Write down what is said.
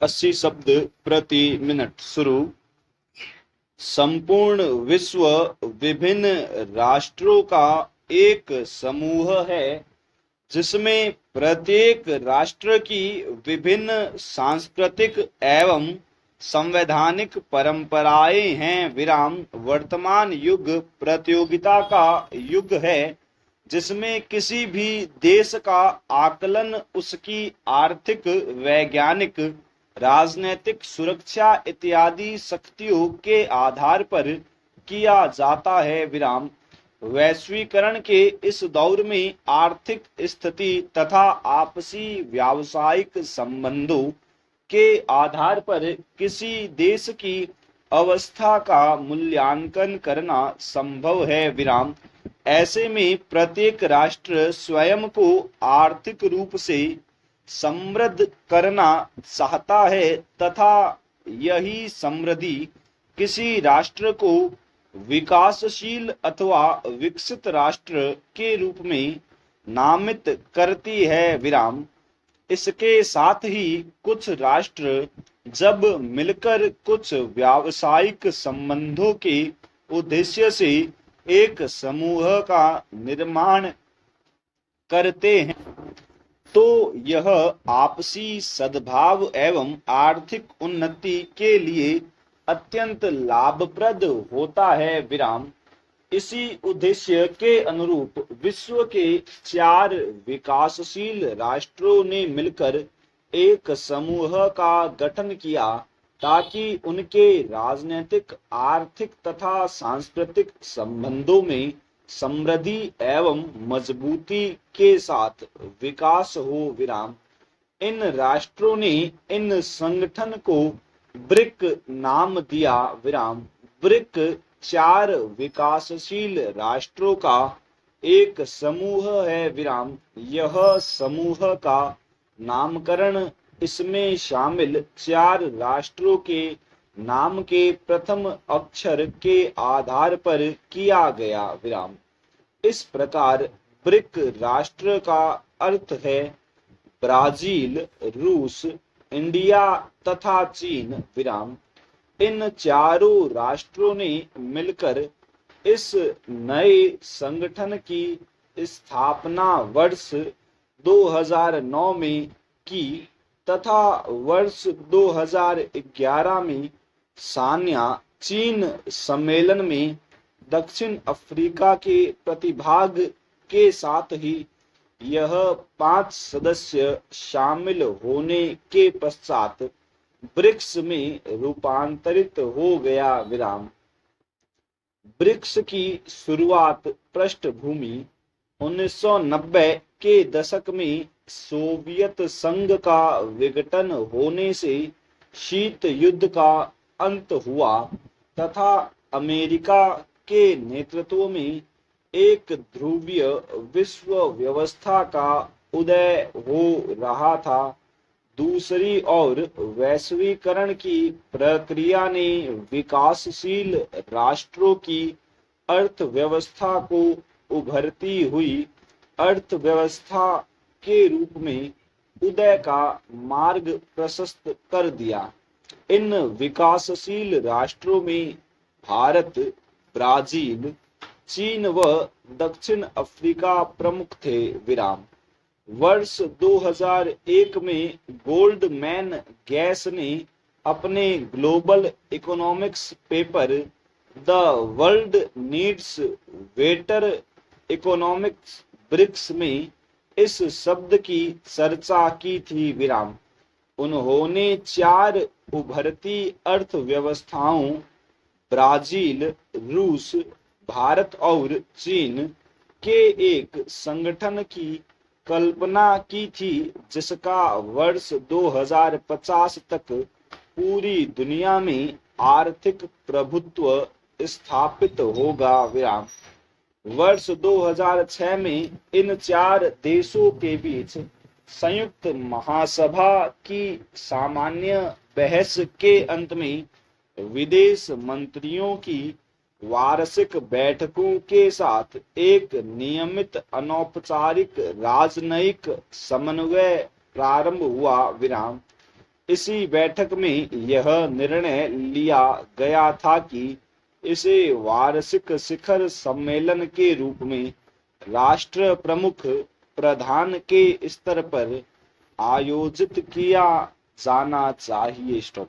80 शब्द प्रति मिनट। शुरू। संपूर्ण विश्व विभिन्न राष्ट्रों का एक समूह है जिसमें प्रत्येक राष्ट्र की विभिन्न सांस्कृतिक एवं संवैधानिक परंपराएं हैं। विराम। वर्तमान युग प्रतियोगिता का युग है जिसमें किसी भी देश का आकलन उसकी आर्थिक, वैज्ञानिक, राजनैतिक, सुरक्षा इत्यादि शक्तियों के आधार पर किया जाता है। विराम। वैश्वीकरण के इस दौर में आर्थिक स्थिति तथा आपसी व्यावसायिक संबंधों के आधार पर किसी देश की अवस्था का मूल्यांकन करना संभव है। विराम। ऐसे में प्रत्येक राष्ट्र स्वयं को आर्थिक रूप से समृद्ध करना चाहता है तथा यही समृद्धि किसी राष्ट्र को विकासशील अथवा विकसित राष्ट्र के रूप में नामित करती है। विराम। इसके साथ ही कुछ राष्ट्र जब मिलकर कुछ व्यावसायिक संबंधों के उद्देश्य से एक समूह का निर्माण करते हैं तो यह आपसी सद्भाव एवं आर्थिक उन्नति के लिए अत्यंत लाभप्रद होता है। विराम। इसी उद्देश्य के अनुरूप विश्व के 4 विकासशील राष्ट्रों ने मिलकर एक समूह का गठन किया ताकि उनके राजनीतिक, आर्थिक तथा सांस्कृतिक संबंधों में समृद्धि एवं मजबूती के साथ विकास हो। विराम। इन राष्ट्रों ने इन संगठन को ब्रिक नाम दिया। विराम। ब्रिक 4 विकासशील राष्ट्रों का एक समूह है। विराम। यह समूह का नामकरण इसमें शामिल 4 राष्ट्रों के नाम के प्रथम अक्षर के आधार पर किया गया। विराम। इस प्रकार ब्रिक राष्ट्र का अर्थ है ब्राजील, रूस, इंडिया तथा चीन। विराम। इन चारों राष्ट्रों ने मिलकर इस नए संगठन की स्थापना वर्ष 2009 में की तथा वर्ष 2011 में सान्या चीन सम्मेलन में दक्षिण अफ्रीका के प्रतिभाग के साथ ही यह 5 सदस्य शामिल होने के पश्चात ब्रिक्स में रूपांतरित हो गया। विराम। ब्रिक्स की शुरुआत पृष्ठभूमि 1990 के दशक में सोवियत संघ का विघटन होने से शीत युद्ध का अंत हुआ तथा अमेरिका के नेतृत्व में एक ध्रुवीय विश्व व्यवस्था का उदय हो रहा था। दूसरी ओर वैश्वीकरण की प्रक्रिया ने विकासशील राष्ट्रों की अर्थव्यवस्था को उभरती हुई अर्थव्यवस्था के रूप में उदय का मार्ग प्रशस्त कर दिया। इन विकासशील राष्ट्रों में भारत, ब्राजील, चीन व दक्षिण अफ्रीका प्रमुख थे। विराम। वर्ष 2001 में गोल्डमैन गैस ने अपने global economics paper the world needs better economics BRICS में इस शब्द की चर्चा की थी। विराम। उन्होंने 4 उभरती अर्थव्यवस्थाओं ब्राजील, रूस, भारत और चीन के एक संगठन की कल्पना की थी जिसका वर्ष 2050 तक पूरी दुनिया में आर्थिक प्रभुत्व स्थापित होगा। विराम। वर्ष 2006 में इन 4 देशों के बीच संयुक्त महासभा की सामान्य बहस के अंत में विदेश मंत्रियों की वार्षिक बैठकों के साथ एक नियमित अनौपचारिक राजनयिक समन्वय प्रारंभ हुआ। विराम। इसी बैठक में यह निर्णय लिया गया था कि इसे वार्षिक शिखर सम्मेलन के रूप में राष्ट्र प्रमुख प्रधान के स्तर पर आयोजित किया जाना चाहिए। स्टॉप।